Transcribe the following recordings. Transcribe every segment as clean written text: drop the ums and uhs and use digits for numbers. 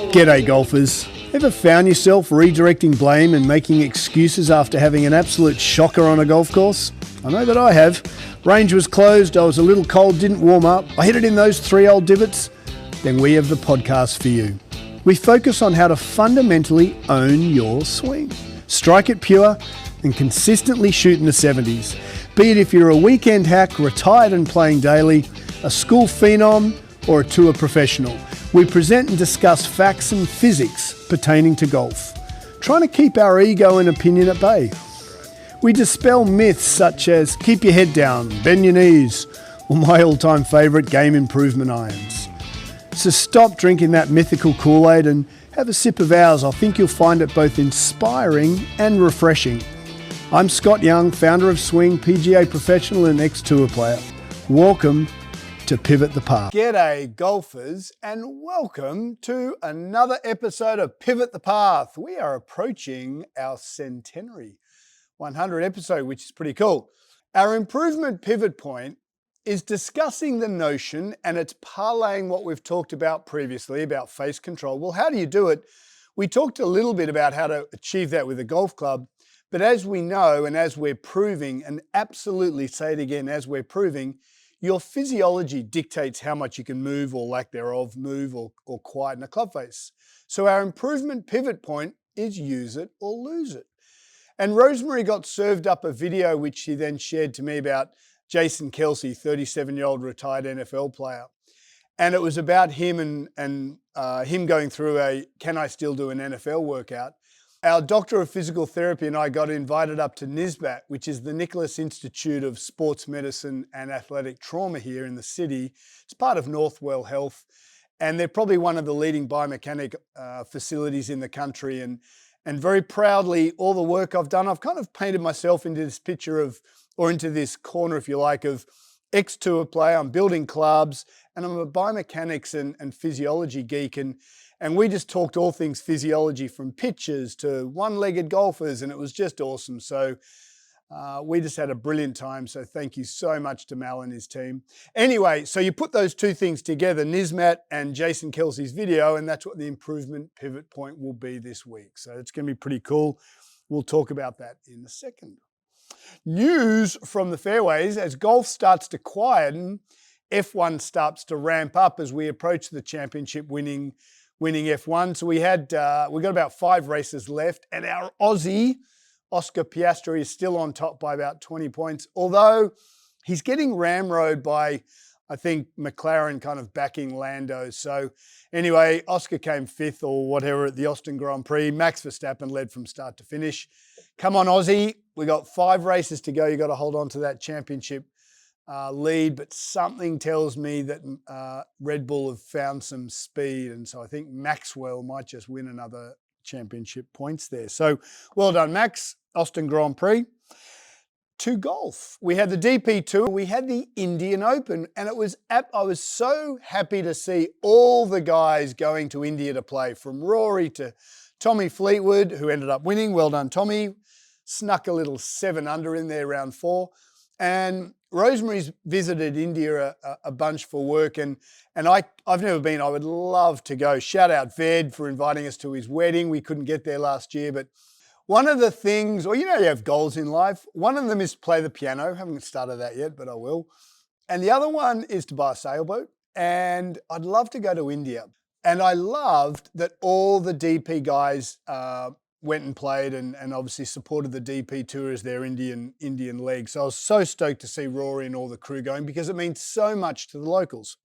G'day golfers. Ever found yourself redirecting blame and making excuses after having an absolute shocker on a golf course? I know that I have. Range was closed, I was a little cold, didn't warm up, I hit it in those 3 old divots. Then we have the podcast for you. We focus on how to fundamentally own your swing. Strike it pure and consistently shoot in the 70s. Be it if you're a weekend hack, retired and playing daily, a school phenom or a tour professional. We present and discuss facts and physics pertaining to golf, trying to keep our ego and opinion at bay. We dispel myths such as keep your head down, bend your knees, or my all-time favourite, game improvement irons. So stop drinking that mythical Kool-Aid and have a sip of ours. I think you'll find it both inspiring and refreshing. I'm Scott Young, founder of Swing, PGA professional and ex-tour player. Welcome to Pivot the Path. G'day golfers and welcome to another episode of Pivot the Path. We are approaching our centenary 100 episode, which is pretty cool. Our improvement pivot point is discussing the notion, and it's parlaying what we've talked about previously about face control. Well, how do you do it? We talked a little bit about how to achieve that with a golf club, but as we know and as we're proving, and absolutely say it again, as we're proving, your physiology dictates how much you can move or lack thereof, move or quieten a club face. So our improvement pivot point is use it or lose it. And Rosemary got served up a video which she then shared to me about Jason Kelce, 37-year-old retired NFL player. And it was about him and him going through a, can I still do an NFL workout? Our doctor of physical therapy and I got invited up to NISBAT, which is the Nicholas Institute of Sports Medicine and Athletic Trauma here in the city. It's part of Northwell Health, and they're probably one of the leading biomechanic facilities in the country. And very proudly, all the work I've done, I've kind of painted myself into this picture of, or into this corner, if you like, of ex-tour player. I'm building clubs, and I'm a biomechanics and physiology geek. And we just talked all things physiology, from pitchers to one-legged golfers, and it was just awesome. So we just had a brilliant time. So thank you so much to Mal and his team. Anyway, so you put those two things together, NISBAT and Jason Kelce's video, and that's what the improvement pivot point will be this week. So it's going to be pretty cool. We'll talk about that in a second. News from the fairways: as golf starts to quieten, F1 starts to ramp up as we approach the championship winning F1. So we got about 5 races left, and our Aussie, Oscar Piastri, is still on top by about 20 points, although he's getting ramroded by, I think, McLaren kind of backing Lando. So anyway, Oscar came 5th or whatever at the Austin Grand Prix. Max Verstappen led from start to finish. Come on, Aussie. We got 5 races to go. You got to hold on to that championship lead, but something tells me that Red Bull have found some speed, and so I think Maxwell might just win another championship points there. So well done, Max. Austin Grand Prix. To golf, we had the DP Tour, we had the Indian Open, and I was so happy to see all the guys going to India to play, from Rory to Tommy Fleetwood, who ended up winning. Well done, Tommy. Snuck a little 7 under in there, round 4. And Rosemary's visited India a bunch for work, and I've never been. I would love to go. Shout out Ved for inviting us to his wedding. We couldn't get there last year, but one of the things, or you have goals in life. One of them is to play the piano. Haven't started that yet, but I will. And the other one is to buy a sailboat, and I'd love to go to India. And I loved that all the DP guys went and played and obviously supported the DP Tour as their Indian leg. So I was so stoked to see Rory and all the crew going, because it means so much to the locals.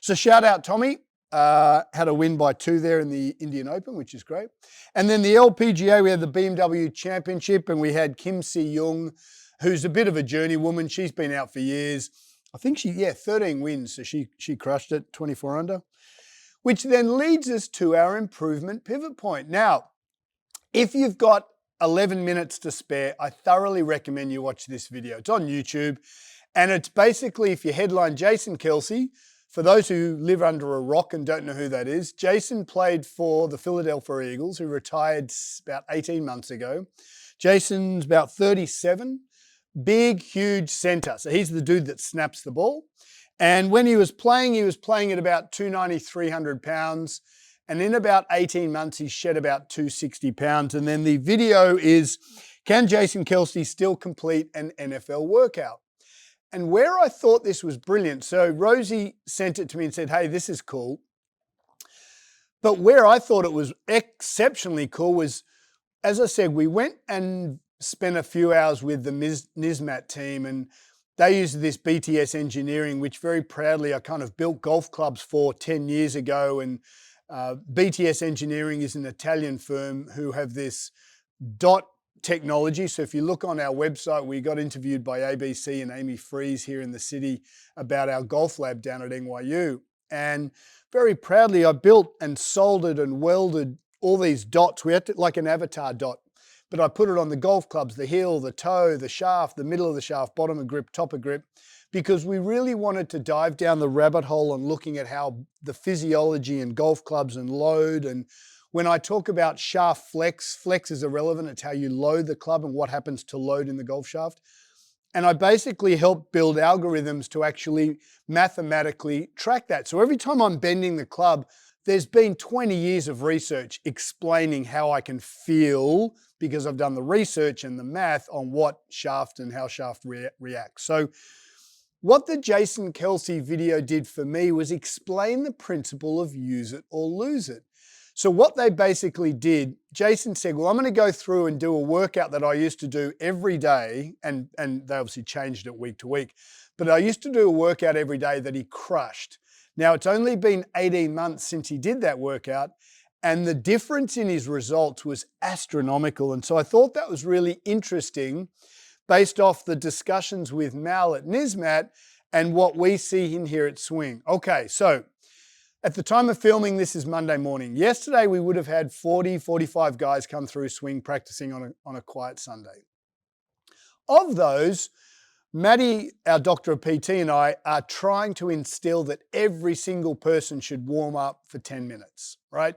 So shout out Tommy, had a win by 2 there in the Indian Open, which is great. And then the LPGA, we had the BMW Championship, and we had Kim Si-young, who's a bit of a journeywoman. She's been out for years. I think 13 wins, so she crushed it, 24 under. Which then leads us to our improvement pivot point. Now, if you've got 11 minutes to spare, I thoroughly recommend you watch this video. It's on YouTube, and it's basically, if you headline Jason Kelce, for those who live under a rock and don't know who that is, Jason played for the Philadelphia Eagles, who retired about 18 months ago. Jason's about 37, big, huge center. So he's the dude that snaps the ball. And when he was playing at about 290, 300 pounds. And in about 18 months, he's shed about 260 pounds. And then the video is, can Jason Kelce still complete an NFL workout? And where I thought this was brilliant, so Rosie sent it to me and said, hey, this is cool. But where I thought it was exceptionally cool was, as I said, we went and spent a few hours with the NISMAT team, and they use this BTS engineering, which very proudly I kind of built golf clubs for 10 years ago. And BTS engineering is an Italian firm who have this dot technology. So if you look on our website, we got interviewed by ABC and Amy Freeze here in the city about our golf lab down at NYU. And very proudly, I built and soldered and welded all these dots. We had to, like an avatar dot, but I put it on the golf clubs, the heel, the toe, the shaft, the middle of the shaft, bottom of grip, top of grip, because we really wanted to dive down the rabbit hole and looking at how the physiology in golf clubs and load. And when I talk about shaft flex, flex is irrelevant. It's how you load the club and what happens to load in the golf shaft. And I basically helped build algorithms to actually mathematically track that. So every time I'm bending the club, there's been 20 years of research explaining how I can feel, because I've done the research and the math on what shaft and how shaft reacts. So what the Jason Kelce video did for me was explain the principle of use it or lose it. So what they basically did, Jason said, well, I'm going to go through and do a workout that I used to do every day, and they obviously changed it week to week, but I used to do a workout every day that he crushed. Now, it's only been 18 months since he did that workout, and the difference in his results was astronomical. And so I thought that was really interesting based off the discussions with Mal at NISMAT and what we see in here at Swing. Okay, so at the time of filming, this is Monday morning. Yesterday, we would have had 40, 45 guys come through Swing practicing on a quiet Sunday. Of those, Maddie, our doctor of PT, and I are trying to instill that every single person should warm up for 10 minutes, right?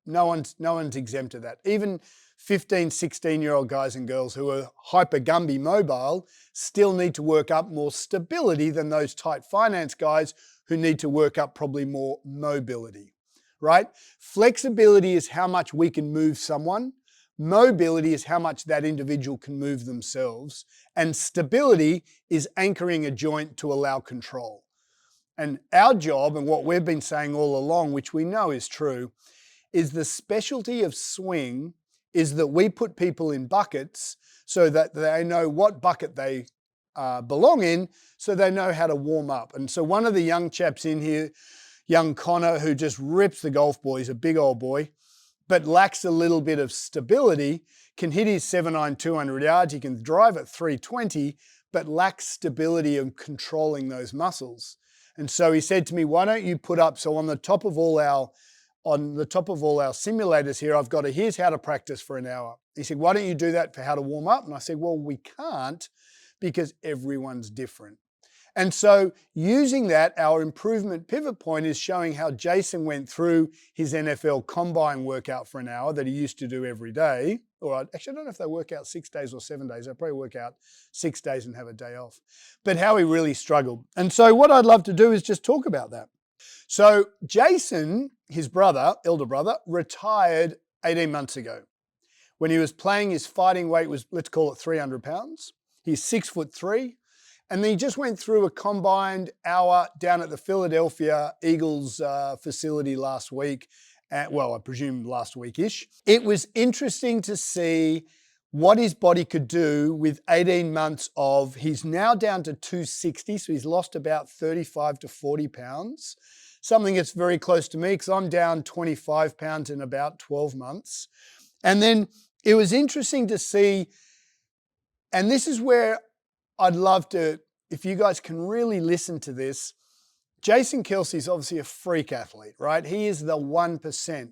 No one's exempt of that. Even 15, 16-year-old guys and girls who are hyper Gumby mobile still need to work up more stability than those tight finance guys who need to work up probably more mobility, right? Flexibility is how much we can move someone. Mobility is how much that individual can move themselves. And stability is anchoring a joint to allow control. And our job, and what we've been saying all along, which we know is true, is the specialty of Swing is that we put people in buckets so that they know what bucket they belong in, so they know how to warm up. And so one of the young chaps in here, young Connor, who just rips the golf ball, he's a big old boy, but lacks a little bit of stability, can hit his 7-iron 200 yards, he can drive at 320, but lacks stability of controlling those muscles. And so he said to me, why don't you put up, so on the top of all our simulators here, I've got here's how to practice for an hour. He said, why don't you do that for how to warm up? And I said, well, we can't, because everyone's different. And so using that, our improvement pivot point is showing how Jason went through his NFL combine workout for an hour that he used to do every day. Or actually, I don't know if they work out 6 days or 7 days. They probably work out 6 days and have a day off. But how he really struggled. And so what I'd love to do is just talk about that. So Jason, his brother, elder brother, retired 18 months ago. When he was playing, his fighting weight was, let's call it 300 pounds. He's 6'3", and then he just went through a combined hour down at the Philadelphia Eagles facility last week. Well, I presume last week-ish. It was interesting to see what his body could do with 18 months of, he's now down to 260, so he's lost about 35 to 40 pounds. Something that's very close to me because I'm down 25 pounds in about 12 months. And then it was interesting to see, and this is where I'd love to, if you guys can really listen to this, Jason Kelce is obviously a freak athlete, right? He is the 1%.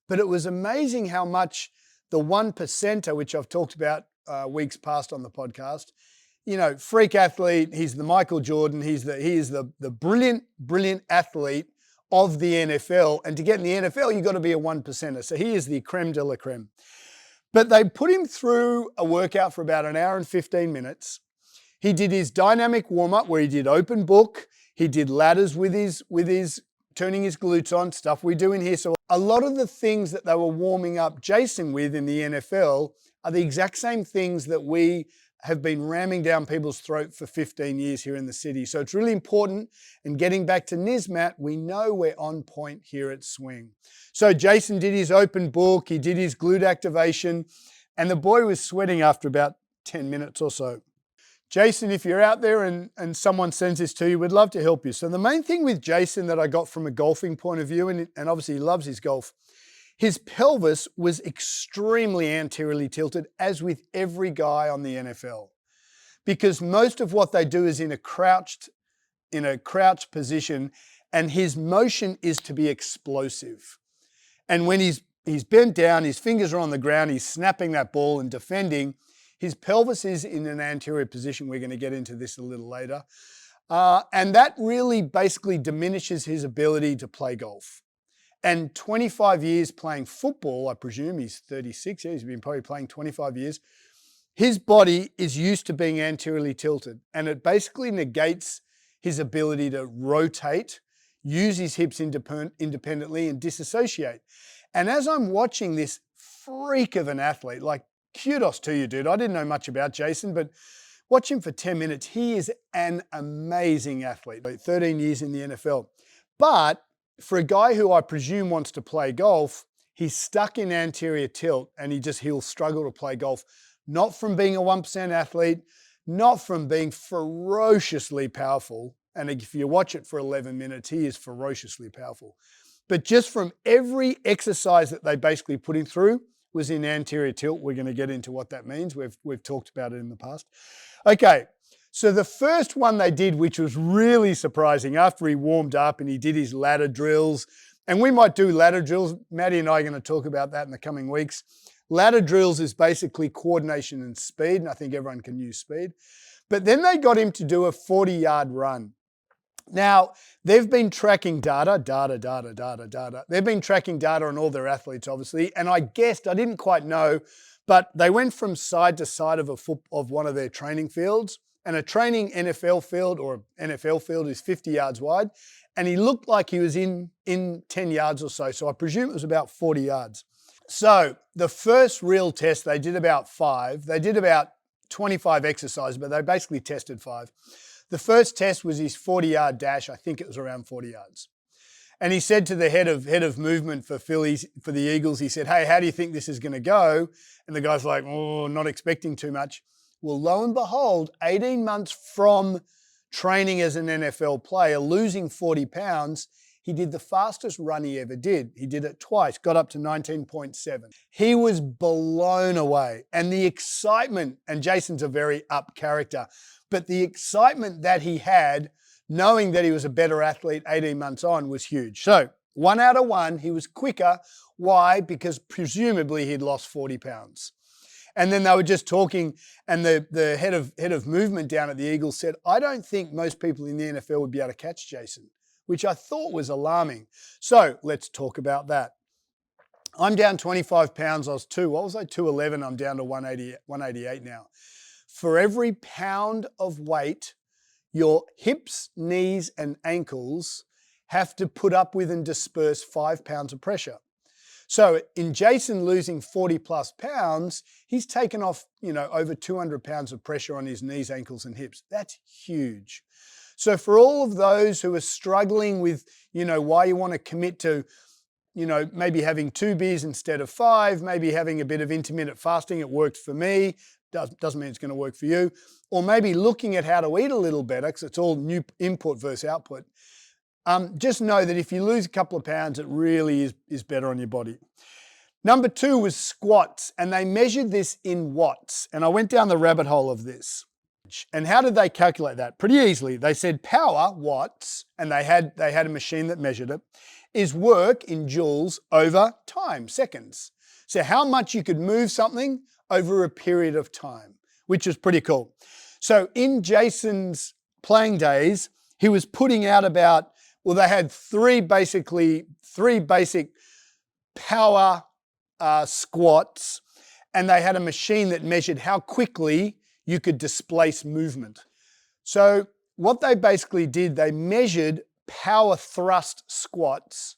But it was amazing how much the 1%er, which I've talked about weeks past on the podcast, you know, freak athlete, he's the Michael Jordan, he is the brilliant athlete of the NFL. And to get in the NFL, you've got to be a 1%er. So he is the creme de la creme. But they put him through a workout for about an hour and 15 minutes. He did his dynamic warm-up where he did open book. He did ladders with his turning his glutes on, stuff we do in here. So a lot of the things that they were warming up Jason with in the NFL are the exact same things that we have been ramming down people's throat for 15 years here in the city. So it's really important. And getting back to NISMAT, we know we're on point here at Swing. So Jason did his open book, he did his glute activation, and the boy was sweating after about 10 minutes or so. Jason, if you're out there and someone sends this to you, we'd love to help you. So the main thing with Jason that I got from a golfing point of view, and obviously he loves his golf, his pelvis was extremely anteriorly tilted, as with every guy on the NFL, because most of what they do is in a crouched position, and his motion is to be explosive. And when he's bent down, his fingers are on the ground, he's snapping that ball and defending, his pelvis is in an anterior position. We're going to get into this a little later. And that really basically diminishes his ability to play golf. And 25 years playing football, I presume he's 36, he's been probably playing 25 years, his body is used to being anteriorly tilted, and it basically negates his ability to rotate, use his hips independently, and disassociate. And as I'm watching this freak of an athlete, like, kudos to you, dude. I didn't know much about Jason, but watch him for 10 minutes. He is an amazing athlete. 13 years in the NFL. But for a guy who I presume wants to play golf, he's stuck in anterior tilt, and he'll struggle to play golf. Not from being a 1% athlete, not from being ferociously powerful. And if you watch it for 11 minutes, he is ferociously powerful. But just from every exercise that they basically put him through was in anterior tilt. We're going to get into what that means. We've talked about it in the past. Okay, so the first one they did, which was really surprising, after he warmed up and he did his ladder drills, and we might do ladder drills. Maddie and I are going to talk about that in the coming weeks. Ladder drills is basically coordination and speed, and I think everyone can use speed. But then they got him to do a 40-yard run. Now, they've been tracking data. They've been tracking data on all their athletes, obviously, and I guessed, I didn't quite know, but they went from side to side of one of their training fields, and a training NFL field or NFL field is 50 yards wide, and he looked like he was in 10 yards or so, so I presume it was about 40 yards. So the first real test, they did about 5. They did about 25 exercises, but they basically tested 5. The first test was his 40-yard dash. I think it was around 40 yards. And he said to the head of movement for the Eagles, he said, "Hey, how do you think this is going to go?" And the guy's like, "Oh, not expecting too much." Well, lo and behold, 18 months from training as an NFL player, losing 40 pounds, he did the fastest run he ever did. He did it twice, got up to 19.7. He was blown away. And the excitement, and Jason's a very up character, but the excitement that he had, knowing that he was a better athlete 18 months on, was huge. So 1 out of 1, he was quicker. Why? Because presumably he'd lost 40 pounds. And then they were just talking, and the head of movement down at the Eagles said, "I don't think most people in the NFL would be able to catch Jason," which I thought was alarming. So let's talk about that. I'm down 25 pounds. I was 211. I'm down to 188 now. For every pound of weight, your hips, knees, and ankles have to put up with and disperse 5 pounds of pressure. So in Jason losing 40 plus pounds, he's taken off, over 200 pounds of pressure on his knees, ankles, and hips. That's huge. So for all of those who are struggling with, why you want to commit to, maybe having 2 beers instead of 5, maybe having a bit of intermittent fasting, it worked for me, doesn't mean it's going to work for you, or maybe looking at how to eat a little better, because it's all new input versus output. Just know that if you lose a couple of pounds, it really is better on your body. Number 2 was squats, and they measured this in watts, and I went down the rabbit hole of this. And how did they calculate that? Pretty easily. They said power, watts, and they had a machine that measured it, is work in joules over time, seconds. So how much you could move something over a period of time, which is pretty cool. So in Jason's playing days, he was putting out they had three basic power squats, and they had a machine that measured how quickly you could displace movement. So what they basically did, they measured power thrust squats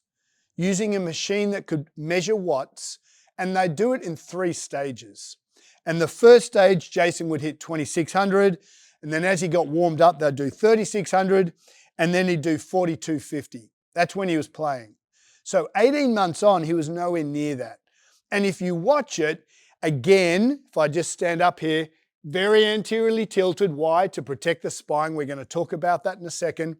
using a machine that could measure watts, and they do it in 3 stages. And the first stage, Jason would hit 2,600, and then as he got warmed up, they'd do 3,600, and then he'd do 4,250. That's when he was playing. So 18 months on, he was nowhere near that. And if you watch it, again, if I just stand up here, very anteriorly tilted. Why? To protect the spine. We're going to talk about that in a second.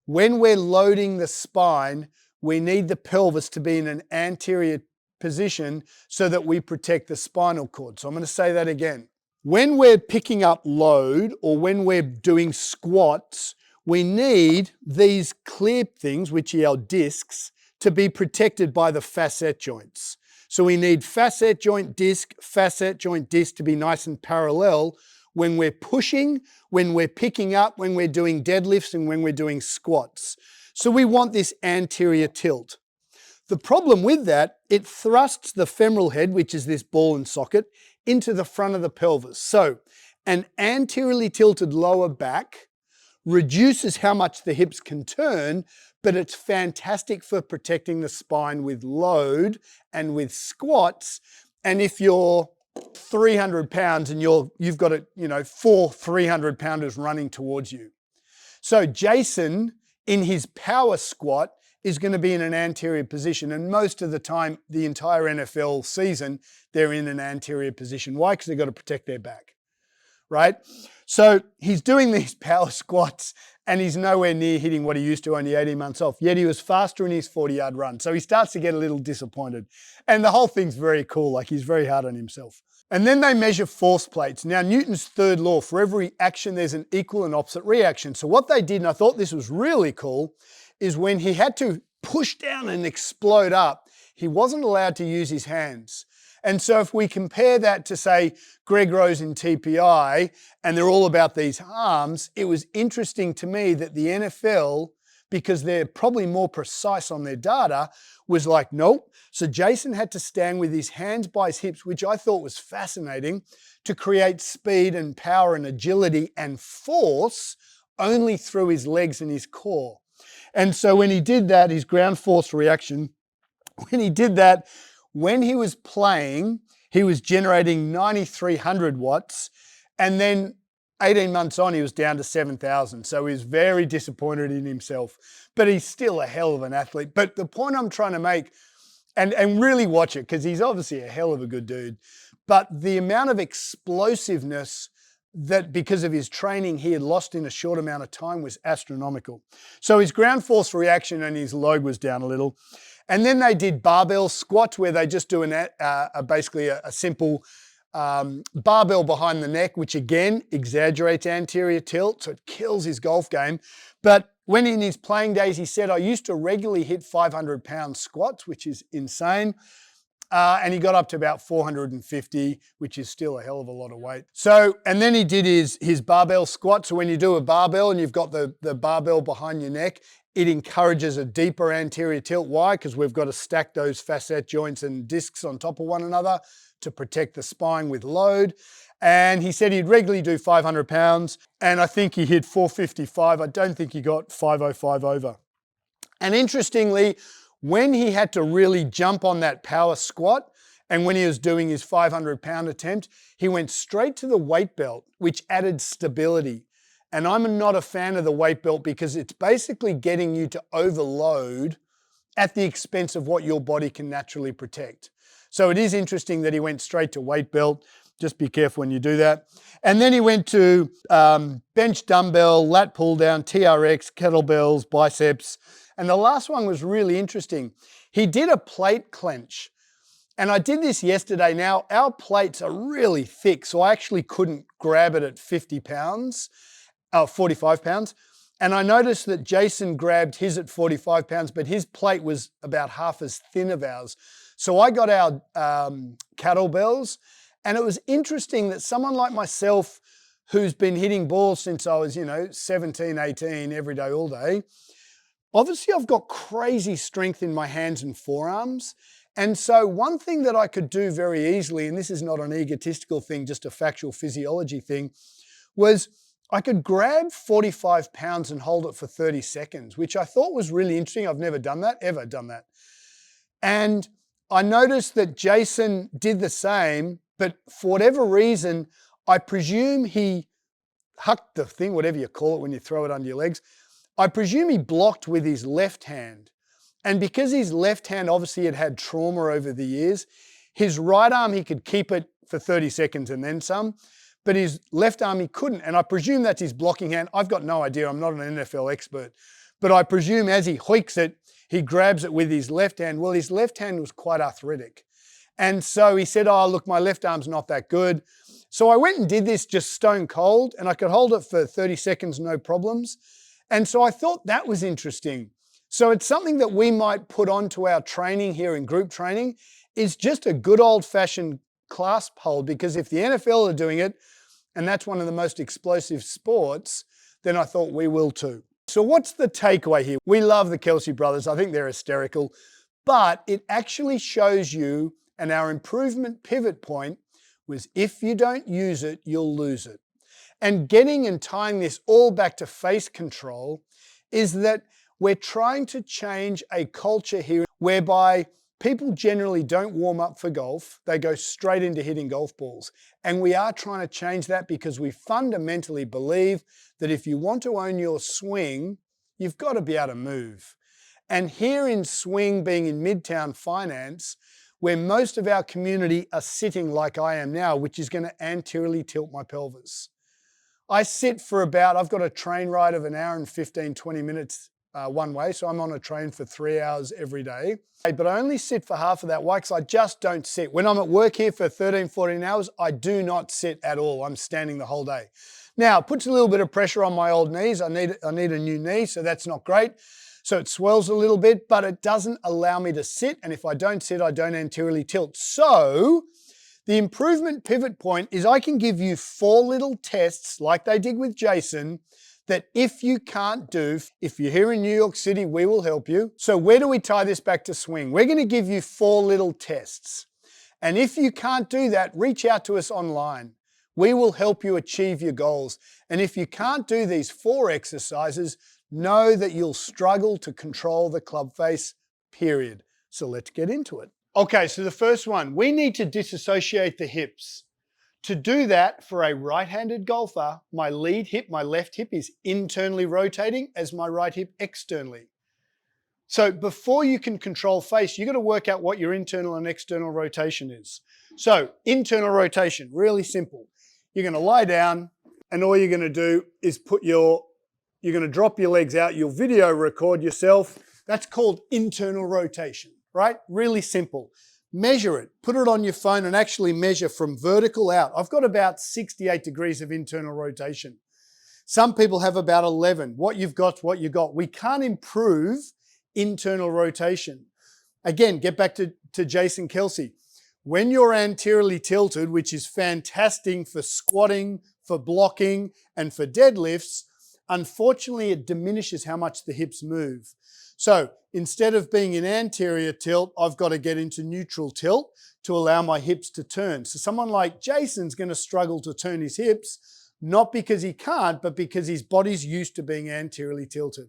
When we're loading the spine, we need the pelvis to be in an anterior position so that we protect the spinal cord. So I'm going to say that again. When we're picking up load or when we're doing squats, we need these clear things, which are our discs, to be protected by the facet joints. So we need facet joint disc to be nice and parallel when we're pushing, when we're picking up, when we're doing deadlifts, and when we're doing squats. So we want this anterior tilt. The problem with that, it thrusts the femoral head, which is this ball and socket, into the front of the pelvis. So an anteriorly tilted lower back reduces how much the hips can turn, but it's fantastic for protecting the spine with load and with squats. And if you're 300 pounds and you've got 4 300-pounders running towards you. So Jason, in his power squat, is going to be in an anterior position. And most of the time, the entire NFL season, they're in an anterior position. Why? Because they've got to protect their back, right? So he's doing these power squats and he's nowhere near hitting what he used to only 18 months off. Yet he was faster in his 40-yard run. So he starts to get a little disappointed. And the whole thing's very cool. Like, he's very hard on himself. And then they measure force plates. Now, Newton's third law, for every action, there's an equal and opposite reaction. So what they did, and I thought this was really cool, is when he had to push down and explode up, he wasn't allowed to use his hands. And so if we compare that to, say, Greg Rose in TPI, and they're all about these arms, it was interesting to me that the NFL, because they're probably more precise on their data, was like, nope. So Jason had to stand with his hands by his hips, which I thought was fascinating, to create speed and power and agility and force only through his legs and his core. And so when he did that, his ground force reaction, when he did that, when he was playing, he was generating 9,300 watts, and then 18 months on, he was down to 7,000. So he was very disappointed in himself, but he's still a hell of an athlete. But the point I'm trying to make, and really watch it, because he's obviously a hell of a good dude, but the amount of explosiveness that because of his training he had lost in a short amount of time was astronomical. So his ground force reaction and his load was down a little. And then they did barbell squats where they just do basically a simple barbell behind the neck, which again exaggerates anterior tilt, so it kills his golf game. But when in his playing days, he said, I used to regularly hit 500-pound squats, which is insane. And he got up to about 450, which is still a hell of a lot of weight. So, and then he did his barbell squat. So when you do a barbell and you've got the barbell behind your neck, it encourages a deeper anterior tilt. Why? Because we've got to stack those facet joints and discs on top of one another to protect the spine with load. And he said he'd regularly do 500 pounds. And I think he hit 455. I don't think he got 505 over. And interestingly, when he had to really jump on that power squat and when he was doing his 500-pound attempt, he went straight to the weight belt, which added stability. And I'm not a fan of the weight belt because it's basically getting you to overload at the expense of what your body can naturally protect. So it is interesting that he went straight to weight belt. Just be careful when you do that. And then he went to bench dumbbell, lat pull down, TRX, kettlebells, biceps. And the last one was really interesting. He did a plate clench. And I did this yesterday. Now, our plates are really thick, so I actually couldn't grab it at 50 pounds. 45 pounds. And I noticed that Jason grabbed his at 45 pounds, but his plate was about half as thin of ours. So I got our kettlebells, and it was interesting that someone like myself, who's been hitting balls since I was, 17, 18, every day, all day, obviously I've got crazy strength in my hands and forearms. And so one thing that I could do very easily, and this is not an egotistical thing, just a factual physiology thing, was I could grab 45 pounds and hold it for 30 seconds, which I thought was really interesting. I've never done that, ever done that. And I noticed that Jason did the same, but for whatever reason, I presume he hucked the thing, whatever you call it when you throw it under your legs. I presume he blocked with his left hand. And because his left hand obviously had had trauma over the years, his right arm, he could keep it for 30 seconds and then some, but his left arm, he couldn't. And I presume that's his blocking hand. I've got no idea. I'm not an NFL expert. But I presume as he hoiks it, he grabs it with his left hand. Well, his left hand was quite arthritic. And so he said, oh, look, my left arm's not that good. So I went and did this just stone cold, and I could hold it for 30 seconds, no problems. And so I thought that was interesting. So it's something that we might put onto our training here in group training, is just a good old-fashioned clasp hold, because if the NFL are doing it, and that's one of the most explosive sports, then I thought we will too. So what's the takeaway here? We love the Kelce brothers. I think they're hysterical, but it actually shows you, and our improvement pivot point was if you don't use it, you'll lose it. And getting and tying this all back to face control is that we're trying to change a culture here whereby people generally don't warm up for golf. They go straight into hitting golf balls. And we are trying to change that because we fundamentally believe that if you want to own your swing, you've got to be able to move. And here in swing, being in Midtown Finance, where most of our community are sitting like I am now, which is going to anteriorly tilt my pelvis. I sit for about, I've got a train ride of an hour and 15, 20 minutes one way, so I'm on a train for 3 hours every day. But I only sit for half of that. Why? Because I just don't sit. When I'm at work here for 13, 14 hours, I do not sit at all. I'm standing the whole day. Now, it puts a little bit of pressure on my old knees. I need a new knee, so that's not great. So it swells a little bit, but it doesn't allow me to sit. And if I don't sit, I don't anteriorly tilt. So the improvement pivot point is I can give you 4 little tests like they did with Jason that if you can't do, if you're here in New York City, we will help you. So where do we tie this back to swing? We're going to give you 4 little tests. And if you can't do that, reach out to us online. We will help you achieve your goals. And if you can't do these 4 exercises, know that you'll struggle to control the club face, period. So let's get into it. Okay, so the first one, we need to disassociate the hips. To do that, for a right-handed golfer, my lead hip, my left hip, is internally rotating as my right hip externally. So before you can control face, you've got to work out what your internal and external rotation is. So internal rotation, really simple. You're going to lie down, and all you're going to do is you're going to drop your legs out, you'll video record yourself. That's called internal rotation, right? Really simple. Measure it, put it on your phone and actually measure from vertical out. I've got about 68 degrees of internal rotation. Some people have about 11. What you've got's what you got. We can't improve internal rotation. Again, get back to Jason Kelce. When you're anteriorly tilted, which is fantastic for squatting, for blocking, and for deadlifts, unfortunately, it diminishes how much the hips move. So instead of being in anterior tilt, I've got to get into neutral tilt to allow my hips to turn. So someone like Jason's going to struggle to turn his hips, not because he can't, but because his body's used to being anteriorly tilted.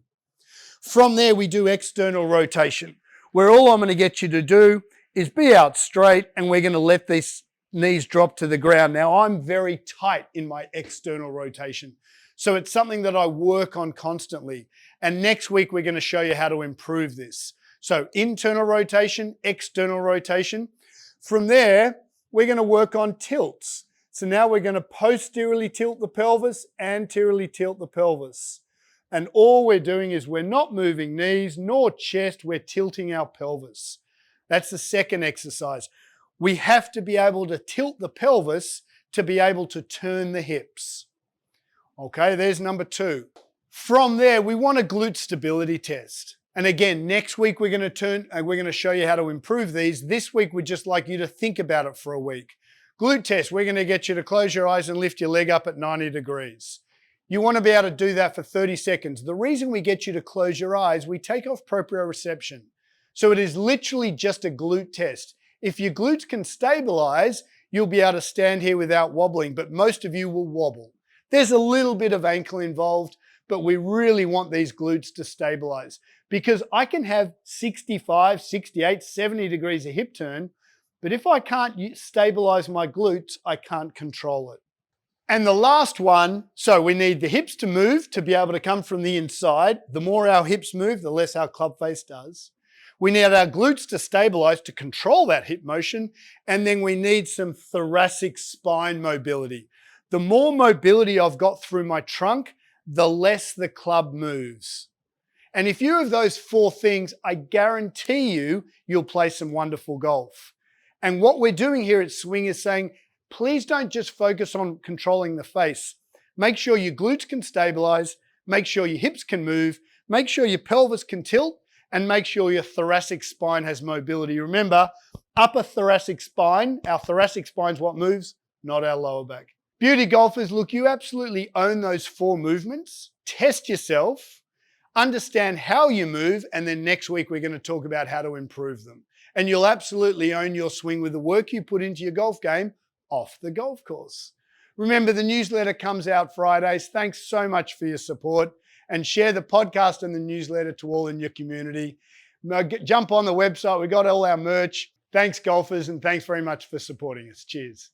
From there, we do external rotation, where all I'm going to get you to do is be out straight, and we're going to let these knees drop to the ground. Now, I'm very tight in my external rotation. So it's something that I work on constantly. And next week, we're going to show you how to improve this. So internal rotation, external rotation. From there, we're going to work on tilts. So now we're going to posteriorly tilt the pelvis, anteriorly tilt the pelvis. And all we're doing is we're not moving knees nor chest, we're tilting our pelvis. That's the second exercise. We have to be able to tilt the pelvis to be able to turn the hips. Okay, there's number 2. From there, we want a glute stability test. And again, next week we're going to show you how to improve these. This week we'd just like you to think about it for a week. Glute test, we're going to get you to close your eyes and lift your leg up at 90 degrees. You want to be able to do that for 30 seconds. The reason we get you to close your eyes, we take off proprioception. So it is literally just a glute test. If your glutes can stabilize, you'll be able to stand here without wobbling, but most of you will wobble. There's a little bit of ankle involved, but we really want these glutes to stabilize because I can have 65, 68, 70 degrees of hip turn, but if I can't stabilize my glutes, I can't control it. And the last one, so we need the hips to move to be able to come from the inside. The more our hips move, the less our club face does. We need our glutes to stabilize to control that hip motion. And then we need some thoracic spine mobility. The more mobility I've got through my trunk, the less the club moves. And if you have those four things, I guarantee you'll play some wonderful golf. And what we're doing here at Swing is saying, please don't just focus on controlling the face. Make sure your glutes can stabilize, make sure your hips can move, make sure your pelvis can tilt, and make sure your thoracic spine has mobility. Remember, upper thoracic spine, our thoracic spine is what moves, not our lower back. Beauty golfers, look, you absolutely own those four movements. Test yourself, understand how you move, and then next week we're going to talk about how to improve them. And you'll absolutely own your swing with the work you put into your golf game off the golf course. Remember, the newsletter comes out Fridays. Thanks so much for your support, and share the podcast and the newsletter to all in your community. Jump on the website. We got all our merch. Thanks, golfers, and thanks very much for supporting us. Cheers.